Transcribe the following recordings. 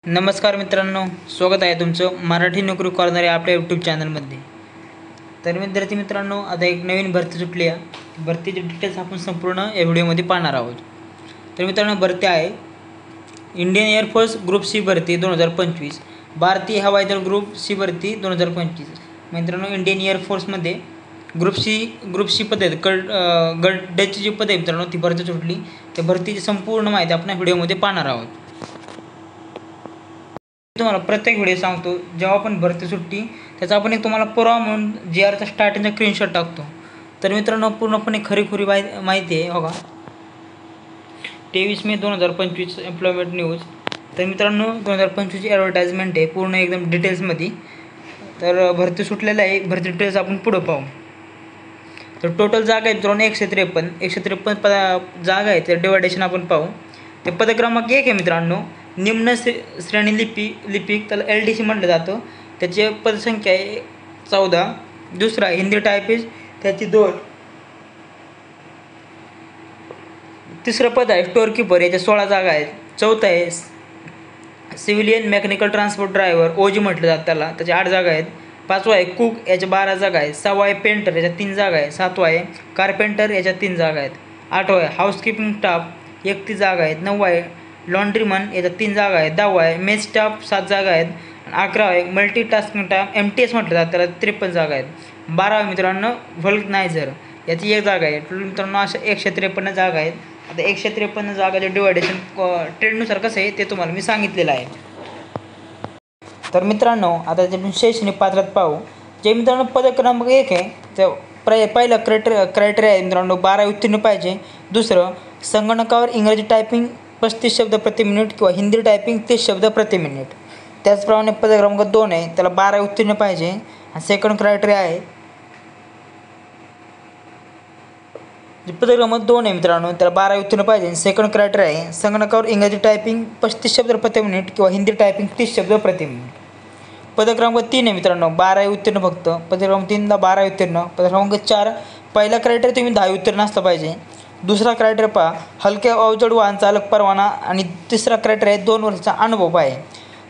नमस्कार मित्रांनो, स्वागत आहे तुमचं मराठी नोकरी कॉर्नर या आपल्या यूट्यूब चॅनलमध्ये। तर विद्यार्थी मित्रांनो, आता एक नवीन भरती सुटली आहे। भरतीचे डिटेल्स आपण संपूर्ण या व्हिडिओमध्ये पाहणार आहोत। तर मित्रांनो, भरती आहे इंडियन एअरफोर्स ग्रुप सी भरती 2025, भारतीय हवाई दल ग्रुप सी भरती 2025। मित्रांनो, इंडियन एअरफोर्समध्ये ग्रुप सी पदे गटाची जी पदे मित्रांनो ती भरती सुटली। त्या भरतीची संपूर्ण माहिती आपण व्हिडिओमध्ये पाहणार आहोत। तुम्हाला प्रत्येक व्हिडिओ सांगतो, जेव्हा आपण भरती सुट्टी त्याचा आपण एक तुम्हाला पुरावा म्हणून GRचा स्टार्टिंगचा स्क्रीनशॉट टाकतो। तर मित्रांनो, पूर्णपणे खरीखुरी माहिती आहे बघा। 23 मे 2025 एम्प्लॉयमेंट न्यूज। तर मित्रांनो, 2025ची ॲडव्हर्टाइजमेंट आहे पूर्ण एकदम डिटेल्समध्ये। तर भरती सुटलेलं आहे, भरती डिटेल्स आपण पुढं पाहू। तर टोटल जागा आहे मित्रांनो 153 जागा आहे। तर डिवायडेशन आपण पाहू। ते पदक्रमांक 1 आहे मित्रांनो, निम्न श्रेणी लिपिक, त्याला LDC म्हटलं जातं। त्याची पदसंख्या आहे 14। दुसरा हिंदी टायपिस्ट, त्याची 2। तिसरं पद आहे स्टोअर कीपर, याच्या 16 जागा आहेत। चौथा आहे civilian mechanical transport driver, OG म्हटलं जातं त्याला, त्याच्या 8 जागा आहेत। पाचवा आहे कुक, याच्या 12 जागा आहेत। सहावा आहे पेंटर, याच्या 3 जागा आहेत। सातवा आहे कार्पेंटर, याच्या 3 जागा आहेत। आठवा आहे हाऊसकीपिंग स्टाफ, 31 जागा आहेत। नववा आहे लॉन्ड्रीमन, याच्या 3 जागा आहेत। 10वा आहे मेस स्टाफ, 7 जागा आहेत। 11वा आहे मल्टीटास्किंग स्टाफ, MTS म्हटलं जातं त्याला, 53 जागा आहेत। 12वा मित्रांनो व्हल्कनायझर, याची 1 जागा आहे। टोटल मित्रांनो अशा 153 जागा आहेत। आता 153 जागाचे डिवायडेशन ट्रेडनुसार कसं आहे ते तुम्हाला मी सांगितलेलं आहे। तर मित्रांनो, आता आपण शैक्षणिक पात्रता पाहू। जे मित्रांनो पद क्रमांक 1 आहे, तर पहिला क्रायटेरिया आहे मित्रांनो 12वी उत्तीर्ण पाहिजे। दुसरं, संगणकावर इंग्रजी टायपिंग 35 शब्द प्रति मिनिट किंवा हिंदी टायपिंग 30 शब्द प्रति मिनिट। त्याचप्रमाणे पद क्रमांक 2 आहे, त्याला 12वी उत्तीर्ण पाहिजे। आणि सेकंड क्रायटेरिया आहे, पद क्रमांक 2 आहे मित्रांनो, त्याला 12वी उत्तीर्ण पाहिजे। सेकंड क्रायटेरिया आहे संगणकावर इंग्रजी टायपिंग 35 शब्द प्रति मिनिट किंवा हिंदी टायपिंग 30 शब्द प्रति मिनिट। पद क्रमांक 3 आहे मित्रांनो 12वी उत्तीर्ण फक्त। पद क्रमांक 3ला 12वी उत्तीर्ण। पद क्रमांक 4, पहिला क्रायटेरिया तुम्ही 10वी उत्तीर्ण असलं पाहिजे। दुसरा क्रायटेरिया पहा हलक्या अवजड वाहन चालक परवाना, आणि तिसरा क्रायटेरिया 2 वर्षाचा अनुभव आहे।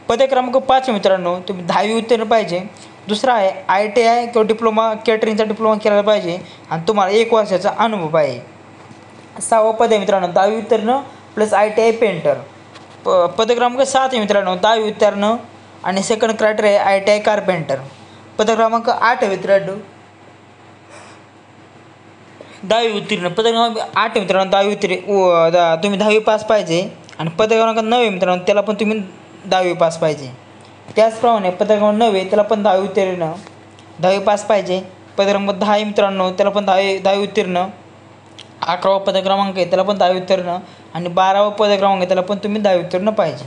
पद क्रमांक 5 मित्रांनो तुम्ही 10वी उत्तीर्ण पाहिजे। दुसरा आहे ITI किंवा डिप्लोमा, कॅटरिंगचा डिप्लोमा केला पाहिजे, आणि तुम्हाला 1 वर्षाचा अनुभव आहे। 6वं पद आहे मित्रांनो 10वी उत्तीर्ण प्लस ITI पेंटर। पद क्रमांक 7 आहे मित्रांनो 10वी उत्तीर्ण, आणि सेकंड क्रायटेरिया ITI कार्पेंटर। पद क्रमांक 8 आहे मित्रांनो 10वी उत्तीर्ण। पद क्रमांक 8 आहे मित्रांनो 10वी उत्तीर्ण, तुम्ही 10वी पास पाहिजे। आणि पद क्रमांक 9 आहे मित्रांनो, त्याला पण तुम्ही 10वी पास पाहिजे। त्याचप्रमाणे पद क्रमांक 9 आहे, त्याला पण 10वी उत्तीर्ण, 10वी पास पाहिजे। पद क्रमांक 10 आहे मित्रांनो, त्याला पण 10वी उत्तीर्ण। 11वा पद क्रमांक आहे, त्याला पण 10वी उत्तीर्ण, आणि 12वा पद क्रमांक आहे, त्याला पण तुम्ही 10वी उत्तीर्ण पाहिजे।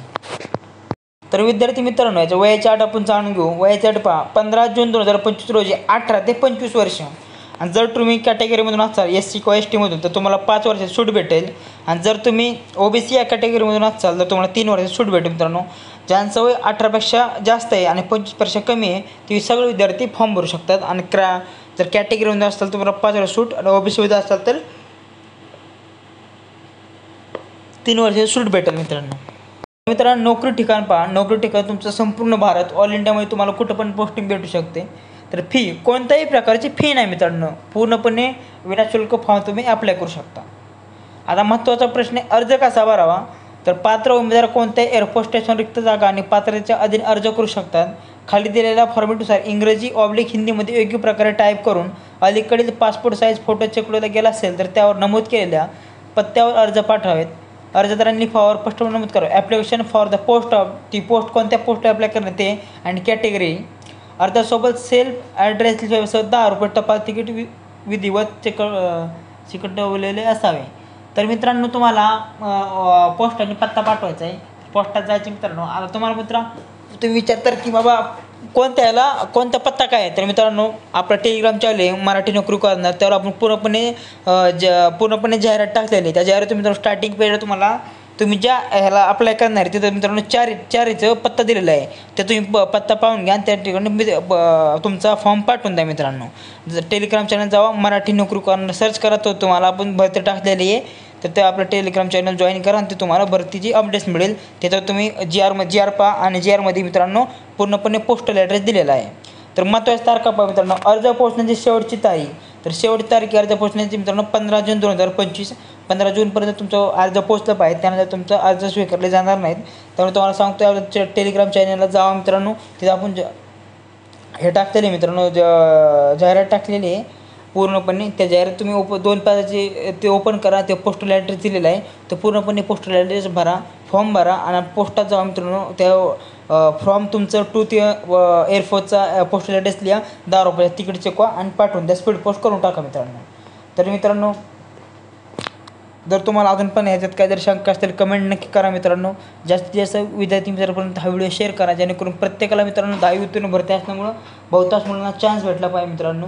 तर विद्यार्थी मित्रांनो, याच्या वयाची अट आपण जाणून घेऊ। वयाची अट पहा 15 जून 2025 रोजी 18 ते 25 वर्ष। आणि जर तुम्ही कॅटेगरीमधून असाल SC किंवा ST मधून, तर तुम्हाला 5 वर्षाची सूट भेटेल। आणि जर तुम्ही OBC या कॅटेगरीमधून असाल तर तुम्हाला 3 वर्षाची सूट भेटेल मित्रांनो। ज्यांचं वय 18पेक्षा जास्त आहे आणि 25पेक्षा कमी आहे, ते सगळे विद्यार्थी फॉर्म भरू शकतात। आणि जर कॅटेगरीमध्ये असाल तर तुम्हाला 5 वर्ष सूट, आणि OBC मध्ये असाल तर 3 वर्षाची सूट भेटेल मित्रांनो। नोकरी ठिकाण पहा। नोकरी ठिकाण तुमचं संपूर्ण भारत, ऑल इंडियामध्ये तुम्हाला कुठं पण पोस्टिंग भेटू शकते। तर फी कोणत्याही प्रकारची फी नाही मित्रांनो, पूर्णपणे विनाशुल्क फॉर्म तुम्ही अप्लाय करू शकता। आता महत्त्वाचा प्रश्न आहे अर्ज कसा भरावा। तर पात्र उमेदवार कोणत्याही एअरफोर्स स्टेशन रिक्त जागा आणि पात्रतेच्या अधीन अर्ज करू शकतात। खाली दिलेल्या फॉर्मॅटनुसार इंग्रजी/हिंदीमध्ये योग्य प्रकारे टाईप करून अलीकडील पासपोर्ट साईज फोटो चेकवला गेला असेल तर त्यावर नमूद केलेल्या पत्त्यावर अर्ज पाठवावेत। अर्जदारांनी फॉर पोस्ट नमूद करावे। Application for the post of, ती पोस्ट कोणत्या पोस्ट अप्लाय करणे ते, आणि कॅटेगरी। अर्जासोबत सेल्फ ॲड्रेस सह 10 रुपये टपाल तिकीट विधिवत चिकटवलेले असावे। तर मित्रांनो, तुम्हाला पोस्टाने पत्ता पाठवायचा आहे, पोस्टात जायचे मित्रांनो। आता तुम्हाला तुम्ही विचारतात की बाबा कोणता पत्ता काय आहे। तर मित्रांनो, आपला टेलिग्राम चॅनल आहे मराठी नोकरी कॉर्नर, त्यावर आपण पूर्णपणे जाहिरात टाकलेली आहे। त्या जाहिरात मित्रांनो स्टार्टिंग पेजला तुम्ही ज्या ह्याला अप्लाय करणार आहे तिथं मित्रांनो चारीचं पत्ता दिलेला आहे, ते तुम्ही पत्ता पाहून घ्या, आणि त्या ठिकाणी तुमचा फॉर्म पाठवून द्या मित्रांनो। टेलिग्राम चॅनल जावा, मराठी नोकरी कॉर्नर सर्च करा, तो तुम्हाला आपण भरती टाकलेली आहे तर ते आपलं टेलिग्राम चॅनल जॉईन करा आणि ते तुम्हाला भरतीची अपडेट्स मिळेल. त्याच्यावर तुम्ही जी आर पहा आणि जी आरमध्ये मित्रांनो पूर्णपणे पोस्टल ॲड्रेस दिलेला आहे. तर महत्त्वाच्या तारखा पहा मित्रांनो, अर्ज पोहोचण्याची शेवटची तारीख. तर शेवटची तारीख अर्ज पोहोचण्याची मित्रांनो 15 जून 2025. 15 जूनपर्यंत तुमचं अर्ज पोहोचलं पाहिजे, त्यानंतर तुमचा अर्ज स्वीकारले जाणार नाहीत. त्यामुळे तुम्हाला सांगतो टेलिग्राम चॅनलला जावा मित्रांनो. तिथं आपण हे टाकलेले मित्रांनो, जाहिरात टाकलेली आहे पूर्णपणे. त्या जाहिरात तुम्ही 2 पेजाची ते ओपन करा. ते पोस्टल ॲड्रेस दिलेला आहे, तर पूर्णपणे पोस्टल ॲड्रेस भरा, फॉर्म भरा आणि पोस्टात जावा मित्रांनो. त्या फॉर्म तुमचं टू ते एअरफोर्सचा पोस्टल ॲड्रेस लिहा, 10 रुपये तिकीट चेकवा आणि पाठवून द्या. स्पीड पोस्ट करून टाका मित्रांनो. तर मित्रांनो, जर तुम्हाला अजून पण ह्याच्यात काय जर शंका असतील कमेंट नक्की करा मित्रांनो. जास्तीत जास्त विद्यार्थी मित्रांपर्यंत हा व्हिडिओ शेअर करा, जेणेकरून प्रत्येकाला मित्रांनो 10वी उत्तीर्ण भरती असल्यामुळं बहुतांश मुलांना चान्स भेटला पाहिजे मित्रांनो.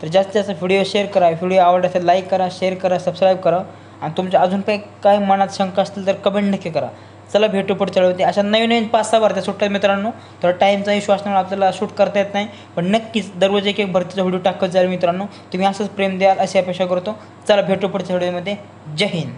तर जास्तीत जास्त व्हिडिओ शेअर करा. व्हिडिओ आवडला असेल लाईक करा, शेअर करा, सबस्क्राईब करा आणि तुमच्या अजून काही काय मनात शंका असतील तर कमेंट नक्की करा. चला भेटू पुढच्या वेळी. अशा नवीन 5-6 भरत्या सुटतात मित्रांनो. तर टाईमचा इश्यू असल्यामुळे आपल्याला शूट करता येत नाही, पण नक्कीच दररोज एक भरतीचा व्हिडिओ टाकत जाईल मित्रांनो. तुम्ही असंच प्रेम द्याल अशी अपेक्षा करतो. चला भेटू पुढच्या व्हिडिओमध्ये. जय हिंद.